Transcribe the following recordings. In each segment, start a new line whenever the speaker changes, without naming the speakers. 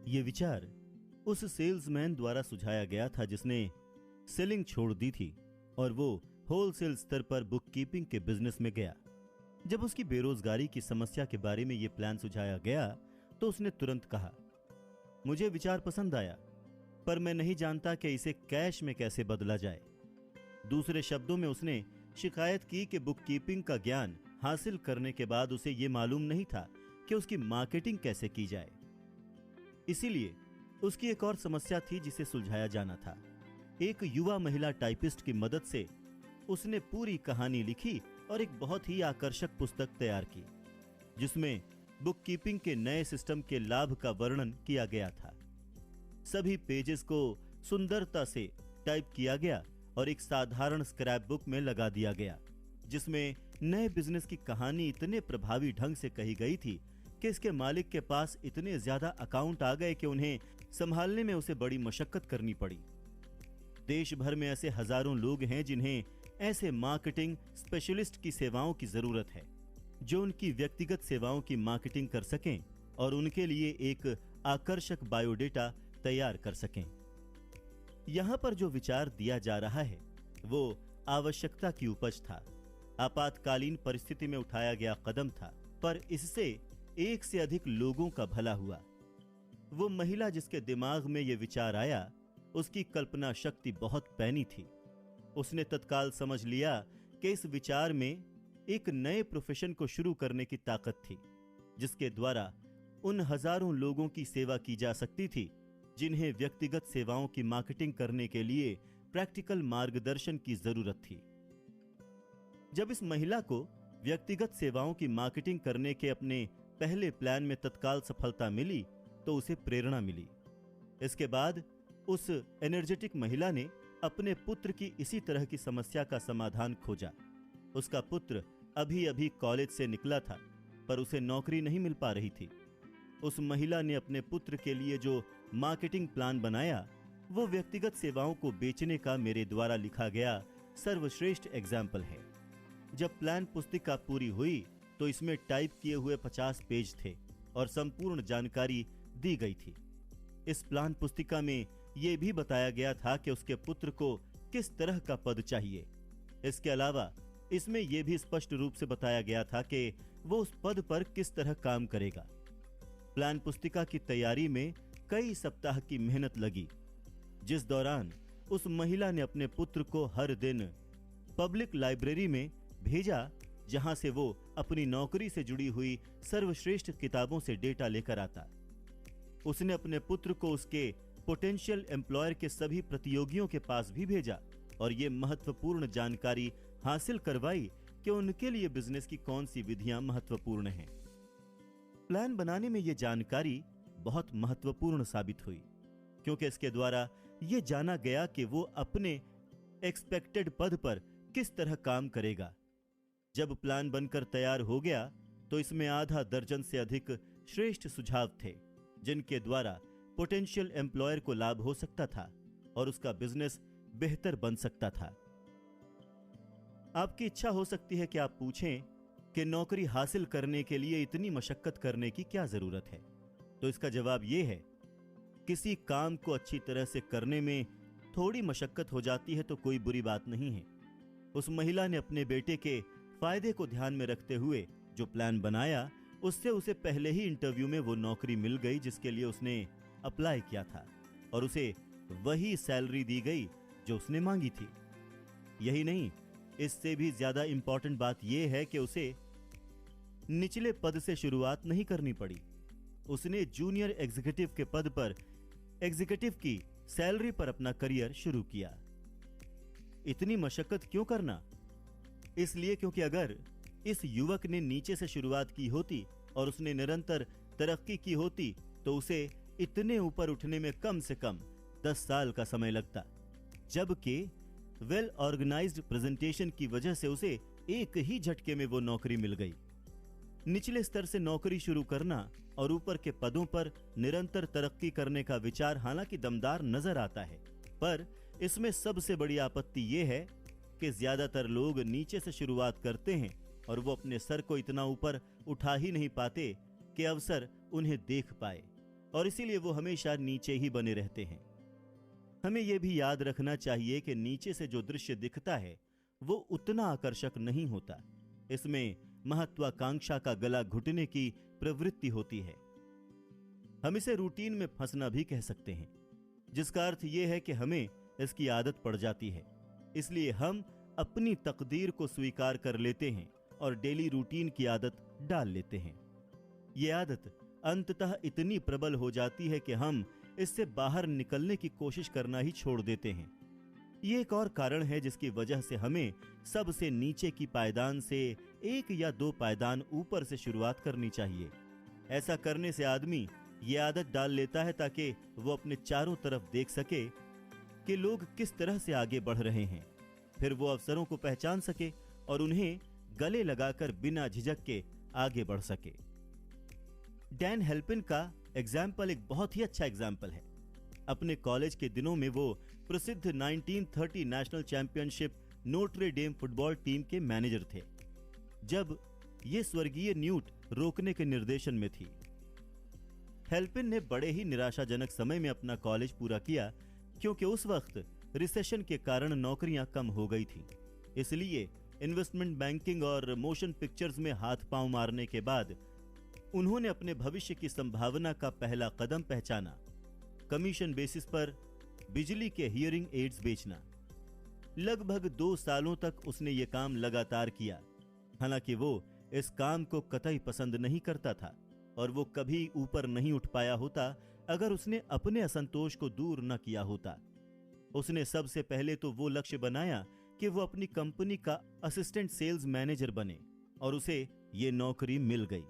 ये विचार उस सेल्समैन द्वारा सुझाया गया था जिसने सेलिंग छोड़ दी थी और वो होलसेल स्तर पर बुककीपिंग के बिजनेस में गया। जब उसकी बेरोजगारी की समस्या के बारे में यह प्लान सुझाया गया तो उसने तुरंत कहा, मुझे विचार पसंद आया, पर मैं नहीं जानता कि इसे कैश में कैसे बदला जाए। दूसरे शब्दों में उसने शिकायत की कि बुककीपिंग का ज्ञान हासिल करने के बाद उसे यह मालूम नहीं था कि उसकी मार्केटिंग कैसे की जाए। इसीलिए उसकी एक और समस्या थी जिसे सुलझाया जाना था। एक युवा महिला टाइपिस्ट की मदद से उसने पूरी कहानी लिखी और एक बहुत ही आकर्षक पुस्तक तैयार की जिसमें बुककीपिंग के नए सिस्टम के लाभ का वर्णन किया गया था। सभी पेजेस को सुंदरता से टाइप किया गया और एक साधारण स्क्रैप बुक में लगा दिया गया जिसमें नए बिजनेस की कहानी इतने प्रभावी ढंग से कही गई थी कि इसके मालिक के पास इतने ज्यादा अकाउंट आ गए कि उन्हें संभालने में उसे बड़ी मशक्कत करनी पड़ी। देश भर में ऐसे हजारों लोग हैं जिन्हें ऐसे मार्केटिंग स्पेशलिस्ट की सेवाओं की जरूरत है जो उनकी व्यक्तिगत सेवाओं की मार्केटिंग कर सकें और उनके लिए एक आकर्षक बायोडेटा तैयार कर सकें। यहां पर जो विचार दिया जा रहा है वो आवश्यकता की उपज था, आपातकालीन परिस्थिति में उठाया गया कदम था, पर इससे एक से अधिक लोगों का भला हुआ। वो महिला जिसके दिमाग में यह विचार आया, उसकी कल्पना शक्ति बहुत पैनी थी। उसने तत्काल समझ लिया कि इस विचार में एक नए प्रोफेशन को शुरू करने की ताकत थी जिसके द्वारा उन हजारों लोगों की सेवा की जा सकती थी जिन्हें व्यक्तिगत सेवाओं की मार्केटिंग करने के लिए प्रैक्टिकल मार्गदर्शन की जरूरत थी। जब इस महिला को व्यक्तिगत सेवाओं की मार्केटिंग करने के अपने पहले प्लान में तत्काल सफलता मिली तो उसे प्रेरणा मिली। इसके बाद उस एनर्जेटिक महिला ने अपने पुत्र की इसी तरह की समस्या का समाधान खोजा। उसका पुत्र अभी अभी कॉलेज से निकला था पर उसे नौकरी नहीं मिल पा रही थी। उस महिला ने अपने पुत्र के लिए जो मार्केटिंग प्लान बनाया वो व्यक्तिगत सेवाओं को बेचने का मेरे द्वारा लिखा गया सर्वश्रेष्ठ एग्जाम्पल है। जब प्लान पुस्तिका पूरी हुई तो इसमें टाइप किए हुए 50 पेज थे और संपूर्ण जानकारी दी गई थी। इस प्लान पुस्तिका में यह भी बताया गया था कि उसके पुत्र को किस तरह का पद चाहिए। इसके अलावा इसमें यह भी स्पष्ट रूप से बताया गया था कि वो उस पद पर किस तरह काम करेगा। प्लान पुस्तिका की तैयारी में कई सप्ताह की मेहनत लगी जिस दौरान उस महिला ने अपने पुत्र को हर दिन पब्लिक लाइब्रेरी में भेजा जहां से वो अपनी नौकरी से जुड़ी हुई सर्वश्रेष्ठ किताबों से डेटा लेकर आता। उसने अपने पुत्र को उसके पोटेंशियल एम्प्लॉयर के सभी प्रतियोगियों के पास भी भेजा और ये महत्वपूर्ण जानकारी हासिल करवाई कि उनके लिए बिजनेस की कौन सी विधियां महत्वपूर्ण हैं। प्लान बनाने में यह जानकारी बहुत महत्वपूर्ण साबित हुई क्योंकि इसके द्वारा यह जाना गया कि वो अपने एक्सपेक्टेड पद पर किस तरह काम करेगा। जब प्लान बनकर तैयार हो गया तो इसमें आधा दर्जन से अधिक श्रेष्ठ सुझाव थे जिनके द्वारा पोटेंशियल एम्प्लॉयर को लाभ हो सकता था और उसका बिजनेस बेहतर बन सकता था। आपकी इच्छा हो सकती है कि आप पूछें कि नौकरी हासिल करने के लिए इतनी मशक्कत करने की क्या जरूरत है। तो इसका जवाब यह है, किसी काम को अच्छी तरह से करने में थोड़ी मशक्कत हो जाती है तो कोई बुरी बात नहीं है। उस महिला ने अपने बेटे के फायदे को ध्यान में रखते हुए जो प्लान बनाया उससे उसे पहले ही इंटरव्यू में वो नौकरी मिल गई जिसके लिए उसने अप्लाई किया था और उसे वही सैलरी दी गई जो उसने मांगी थी। यही नहीं, इससे भी ज्यादा इंपॉर्टेंट बात यह है कि उसे निचले पद से शुरुआत नहीं करनी पड़ी। उसने जूनियर एग्जीक्यूटिव के पद पर एग्जीक्यूटिव की सैलरी पर अपना करियर शुरू किया। इतनी मशक्कत क्यों करना? इसलिए क्योंकि अगर इस युवक ने नीचे से शुरुआत की होती और उसने निरंतर तरक्की की होती तो उसे इतने ऊपर उठने में कम से कम 10 साल का समय लगता, जबकि वेल ऑर्गेनाइज्ड प्रेजेंटेशन की वजह से उसे एक ही झटके में वो नौकरी मिल गई। निचले स्तर से नौकरी शुरू करना और ऊपर के पदों पर निरंतर तरक्की करने का विचार हालांकि दमदार नजर आता है, पर इसमें सबसे बड़ी आपत्ति यह है कि ज्यादातर लोग नीचे से शुरुआत करते हैं और वो अपने सर को इतना ऊपर उठा ही नहीं पाते कि अवसर उन्हें देख पाए। और इसीलिए वो हमेशा नीचे ही बने रहते हैं। हमें यह भी याद रखना चाहिए कि नीचे से जो दृश्य दिखता है वो उतना आकर्षक नहीं होता। इसमें महत्वाकांक्षा का गला घुटने की प्रवृत्ति होती है। हम इसे रूटीन में फंसना भी कह सकते हैं, जिसका अर्थ यह है कि हमें इसकी आदत पड़ जाती है। इसलिए हम अपनी तकदीर को स्वीकार कर लेते हैं और डेली रूटीन की आदत डाल लेते हैं। ये आदत अंततः इतनी प्रबल हो जाती है कि हम इससे बाहर निकलने की कोशिश करना ही छोड़ देते हैं। ये एक और कारण है जिसकी वजह से हमें सबसे नीचे की पायदान से 1 या 2 पायदान ऊपर से शुरुआत करनी चाहिए। ऐसा करने से आदमी ये आदत डाल लेता है ताकि वो अपने चारों तरफ देख सके कि लोग किस तरह से आगे बढ़ रहे हैं। फिर वो अवसरों को पहचान सके और उन्हें गले लगाकर बिना झिझक के आगे बढ़ सके। डैन हेल्पिन का एग्जाम्पल एक बहुत ही अच्छा एग्जाम्पल है। अपने कॉलेज के दिनों में वो प्रसिद्ध 1930 national championship Notre Dame football team के मैनेजर थे, जब ये स्वर्गीय न्यूट रोकने के निर्देशन में थी। हेल्पिन ने बड़े ही निराशाजनक समय में अपना कॉलेज पूरा किया, क्योंकि उस वक्त रिसेशन के कारण नौकरियां कम हो गई थी। इसलिए इन्वेस्टमेंट बैंकिंग और मोशन पिक्चर्स में हाथ पांव मारने के बाद उन्होंने अपने भविष्य की संभावना का पहला कदम पहचाना, कमीशन बेसिस पर बिजली के हियरिंग एड्स बेचना। लगभग 2 सालों तक उसने ये काम लगातार किया। हालांकि वो इस काम को कतई पसंद नहीं करता था और वो कभी ऊपर नहीं उठ पाया होता अगर उसने अपने असंतोष को दूर न किया होता। उसने सबसे पहले तो वो लक्ष्य बनाया कि वो अपनी कंपनी का असिस्टेंट सेल्स मैनेजर बने और उसे ये नौकरी मिल गई।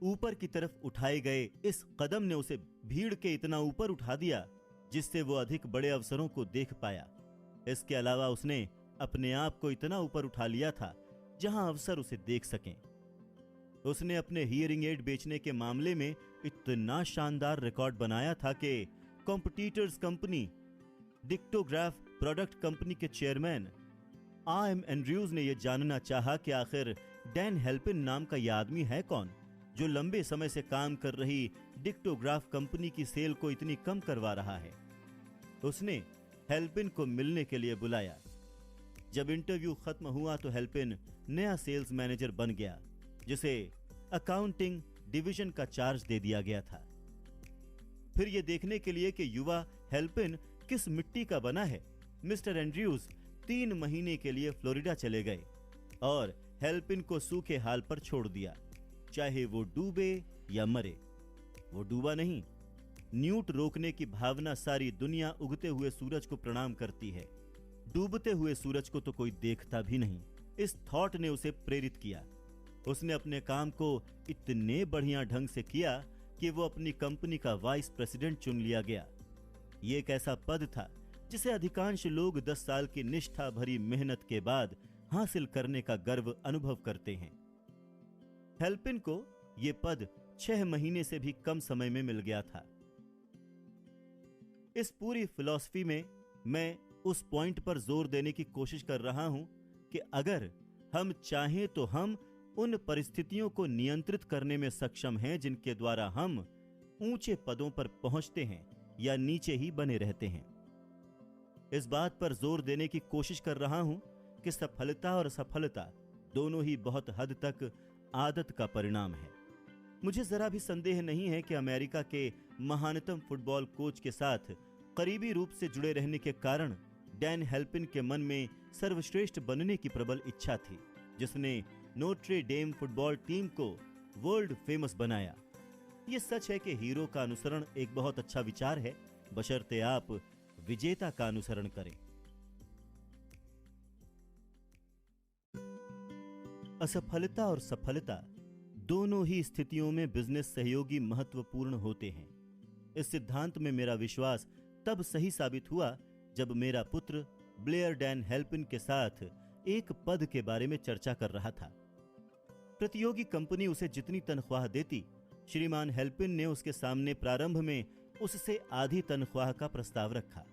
ऊपर की तरफ उठाए गए इस कदम ने उसे भीड़ के इतना ऊपर उठा दिया जिससे वो अधिक बड़े अवसरों को देख पाया। इसके अलावा उसने अपने आप को इतना ऊपर उठा लिया था जहां अवसर उसे देख सकें। उसने अपने हियरिंग एड बेचने के मामले में इतना शानदार रिकॉर्ड बनाया था कि competitors company Dictograph product company के चेयरमैन आर.एम. एंड्रयूज ने यह जानना चाहा कि आखिर डैन हेल्पिन नाम का यह आदमी है कौन, जो लंबे समय से काम कर रही डिक्टोग्राफ कंपनी की सेल को इतनी कम करवा रहा है। उसने हेल्पिन को मिलने के लिए बुलाया। जब इंटरव्यू खत्म हुआ तो हेल्पिन नया सेल्स मैनेजर बन गया, जिसे अकाउंटिंग डिवीजन का चार्ज दे दिया गया था। फिर यह देखने के लिए कि युवा हेल्पिन किस मिट्टी का बना है, मिस्टर एंड्रयूज 3 महीने के लिए फ्लोरिडा चले गए और हेल्पिन को सूखे हाल पर छोड़ दिया। चाहे वो डूबे या मरे, वो डूबा नहीं। न्यूट रोकने की भावना सारी दुनिया उगते हुए सूरज को प्रणाम करती है, डूबते हुए सूरज को तो कोई देखता भी नहीं। इस थॉट ने उसे प्रेरित किया। उसने अपने काम को इतने बढ़िया ढंग से किया कि वो अपनी कंपनी का वाइस प्रेसिडेंट चुन लिया गया। ये एक ऐसा पद था जिसे अधिकांश लोग 10 साल की निष्ठा भरी मेहनत के बाद हासिल करने का गर्व अनुभव करते हैं। हेल्पिन को यह पद 6 महीने से भी कम समय में मिल गया था। इस पूरी फिलॉसफी में मैं उस पॉइंट पर जोर देने की कोशिश कर रहा हूं कि अगर हम चाहें तो हम उन परिस्थितियों को नियंत्रित करने में सक्षम हैं जिनके द्वारा हम ऊंचे पदों पर पहुंचते हैं या नीचे ही बने रहते हैं। इस बात पर जोर देने की कोशिश कर रहा हूं कि सफलता और असफलता दोनों ही बहुत हद तक आदत का परिणाम है। मुझे जरा भी संदेह नहीं है कि अमेरिका के महानतम फुटबॉल कोच के साथ करीबी रूप से जुड़े रहने के कारण डैन हेल्पिन के मन में सर्वश्रेष्ठ बनने की प्रबल इच्छा थी, जिसने नोट्रे डेम फुटबॉल टीम को वर्ल्ड फेमस बनाया। यह सच है कि हीरो का अनुसरण एक बहुत अच्छा विचार है, बशर्ते आप विजेता का अनुसरण करें। असफलता और सफलता दोनों ही स्थितियों में बिजनेस सहयोगी महत्वपूर्ण होते हैं। इस सिद्धांत में मेरा विश्वास तब सही साबित हुआ जब मेरा पुत्र ब्लेयर डैन हेल्पिन के साथ एक पद के बारे में चर्चा कर रहा था। प्रतियोगी कंपनी उसे जितनी तनख्वाह देती, श्रीमान हेल्पिन ने उसके सामने प्रारंभ में उससे आधी तनख्वाह का प्रस्ताव रखा।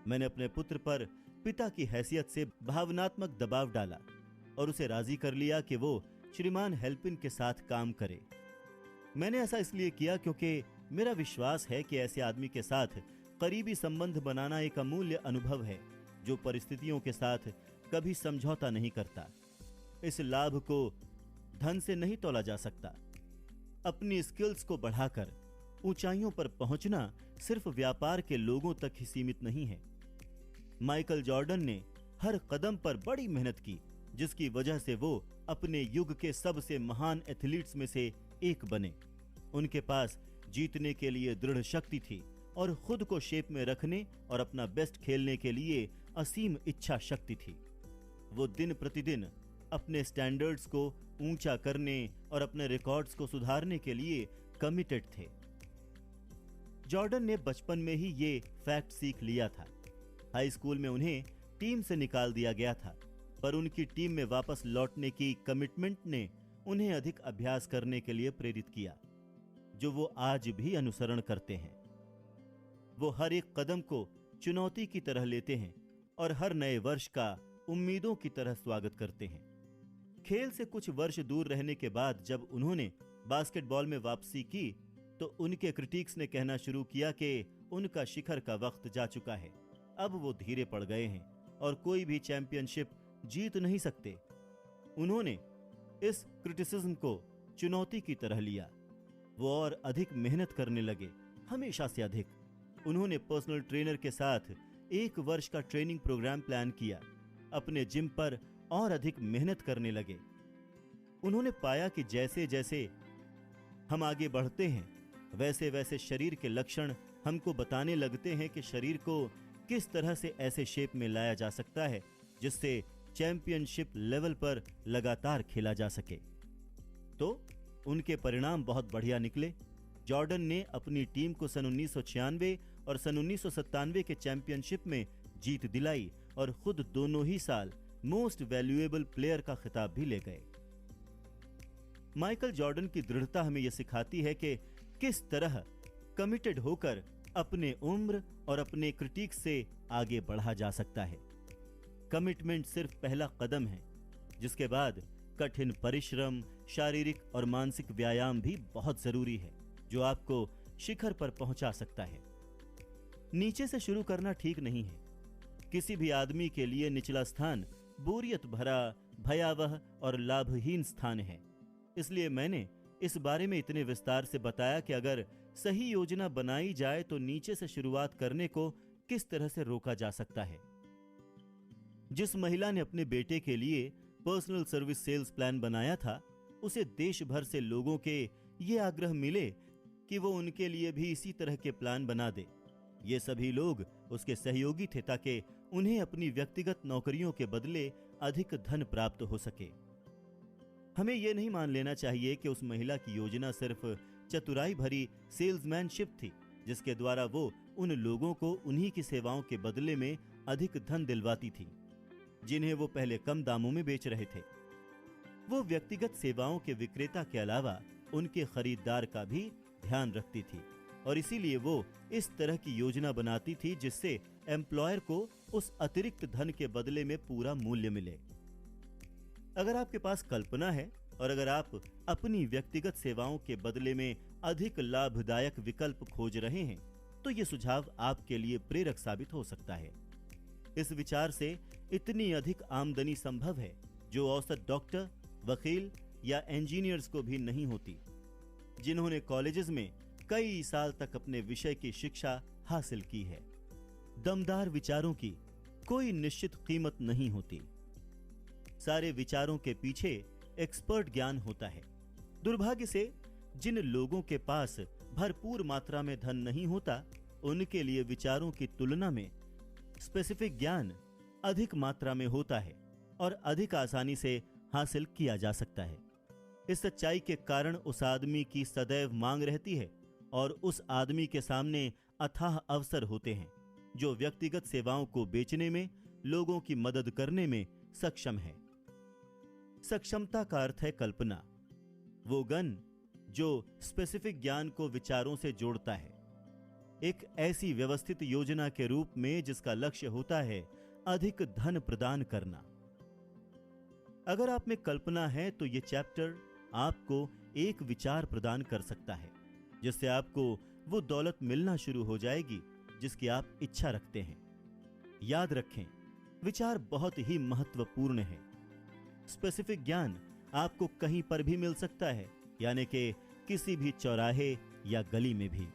मैंने अपने पुत्र पर पिता की हैसियत से भावनात्मक दबाव डाला और उसे राजी कर लिया कि वो श्रीमान हेल्पिन के साथ काम करे। मैंने ऐसा इसलिए किया क्योंकि मेरा विश्वास है कि ऐसे आदमी के साथ करीबी संबंध बनाना एक अमूल्य अनुभव है जो परिस्थितियों के साथ कभी समझौता नहीं करता। इस लाभ को धन से नहीं तोला जा सकता। अपनी स्किल्स को बढ़ाकर ऊंचाइयों पर पहुंचना सिर्फ व्यापार के लोगों तक ही सीमित नहीं है। माइकल जॉर्डन ने हर कदम पर बड़ी मेहनत की, जिसकी वजह से वो अपने युग के सबसे महान एथलीट्स में से एक बने। उनके पास जीतने के लिए दृढ़ शक्ति थी और खुद को शेप में रखने और अपना बेस्ट खेलने के लिए असीम इच्छा शक्ति थी। वो दिन प्रतिदिन अपने स्टैंडर्ड्स को ऊंचा करने और अपने रिकॉर्ड्स को सुधारने के लिए कमिटेड थे। जॉर्डन ने बचपन में ही ये फैक्ट सीख लिया था। हाई स्कूल में उन्हें टीम से निकाल दिया गया था, पर उनकी टीम में वापस लौटने की कमिटमेंट ने उन्हें अधिक अभ्यास करने के लिए प्रेरित किया, जो वो आज भी अनुसरण करते हैं। वो हर एक कदम को चुनौती की तरह लेते हैं और हर नए वर्ष का उम्मीदों की तरह स्वागत करते हैं। खेल से कुछ वर्ष दूर रहने के बाद जब उन्होंने बास्केटबॉल में वापसी की तो उनके क्रिटिक्स ने कहना शुरू किया कि उनका शिखर का वक्त जा चुका है, अब वो धीरे पड़ गए हैं और कोई भी चैंपियनशिप जीत नहीं सकते। उन्होंने इस क्रिटिसिज्म को चुनौती की तरह लिया। वो और अधिक मेहनत करने लगे, हमेशा से अधिक। उन्होंने पर्सनल ट्रेनर के साथ 1 वर्ष का ट्रेनिंग प्रोग्राम प्लान किया, अपने जिम पर और अधिक मेहनत करने लगे। उन्होंने पाया कि जैसे जैसे हम आगे बढ़ते हैं वैसे वैसे शरीर के लक्षण हमको बताने लगते हैं कि शरीर को किस तरह से ऐसे शेप में लाया जा सकता है जिससे चैंपियनशिप लेवल पर लगातार खेला जा सके। तो उनके परिणाम बहुत बढ़िया निकले। जॉर्डन ने अपनी टीम को सन 1996 और सन 1997 के चैंपियनशिप में जीत दिलाई और खुद दोनों ही साल मोस्ट वैल्यूएबल प्लेयर का खिताब भी ले गए। माइकल जॉर्डन की दृढ़ता हमें यह सिखाती है कि किस तरह कमिटेड होकर अपने उम्र और अपने क्रिटिक्स से आगे बढ़ा जा सकता है। कमिटमेंट सिर्फ पहला कदम है, जिसके बाद कठिन परिश्रम, शारीरिक और मानसिक व्यायाम भी बहुत जरूरी है, जो आपको शिखर पर पहुंचा सकता है। नीचे से शुरू करना ठीक नहीं है। किसी भी आदमी के लिए निचला स्थान बोरियत भरा, भयावह और लाभहीन स्थान है। इसलिए मैंने इस बारे में इतने विस्तार से बताया कि अगर सही योजना बनाई जाए तो नीचे से शुरुआत करने को किस तरह से रोका जा सकता है। जिस महिला ने अपने बेटे के लिए पर्सनल सर्विस सेल्स प्लान बनाया था, उसे देश भर से लोगों के ये आग्रह मिले कि वो उनके लिए भी इसी तरह के प्लान बना दे। ये सभी लोग उसके सहयोगी थे ताकि उन्हें अपनी व्यक्तिगत नौकरियों के बदले अधिक धन प्राप्त हो सके। हमें यह नहीं मान लेना चाहिए कि उस महिला की योजना सिर्फ चतुराई भरी सेल्समैनशिप थी, जिसके द्वारा वो उन लोगों को उन्हीं की सेवाओं के बदले में अधिक धन दिलवाती थी जिन्हें वो पहले कम दामों में बेच रहे थे। वो व्यक्तिगत सेवाओं के विक्रेता के अलावा उनके खरीदार का भी ध्यान रखती थी और इसीलिए वो इस तरह की योजना बनाती थी जिससे एम्प्लॉयर को उस अतिरिक्त धन के बदले में पूरा मूल्य मिले। अगर आपके पास कल्पना है और अगर आप अपनी व्यक्तिगत सेवाओं के बदले में अधिक लाभदायक विकल्प खोज रहे हैं तो ये सुझाव आपके लिए प्रेरक साबित हो सकता है। इस विचार से इतनी अधिक आमदनी संभव है जो औसत डॉक्टर, वकील या इंजीनियर्स को भी नहीं होती, जिन्होंने कॉलेजेस में कई साल तक अपने विषय की शिक्षा हासिल की है। दमदार विचारों की कोई निश्चित कीमत नहीं होती। सारे विचारों के पीछे एक्सपर्ट ज्ञान होता है। दुर्भाग्य से जिन लोगों के पास भरपूर मात्रा में धन नहीं होता, उनके लिए विचारों की तुलना में स्पेसिफिक ज्ञान अधिक मात्रा में होता है और अधिक आसानी से हासिल किया जा सकता है। इस सच्चाई के कारण उस आदमी की सदैव मांग रहती है और उस आदमी के सामने अथाह अवसर होते हैं जो व्यक्तिगत सेवाओं को बेचने में, लोगों की मदद करने में सक्षम है। सक्षमता का अर्थ है कल्पना, वो गन जो स्पेसिफिक ज्ञान को विचारों से जोड़ता है, एक ऐसी व्यवस्थित योजना के रूप में जिसका लक्ष्य होता है अधिक धन प्रदान करना। अगर आप में कल्पना है तो यह चैप्टर आपको एक विचार प्रदान कर सकता है जिससे आपको वो दौलत मिलना शुरू हो जाएगी जिसकी आप इच्छा रखते हैं। याद रखें, विचार बहुत ही महत्वपूर्ण है। स्पेसिफिक ज्ञान आपको कहीं पर भी मिल सकता है, यानी कि किसी भी चौराहे या गली में भी।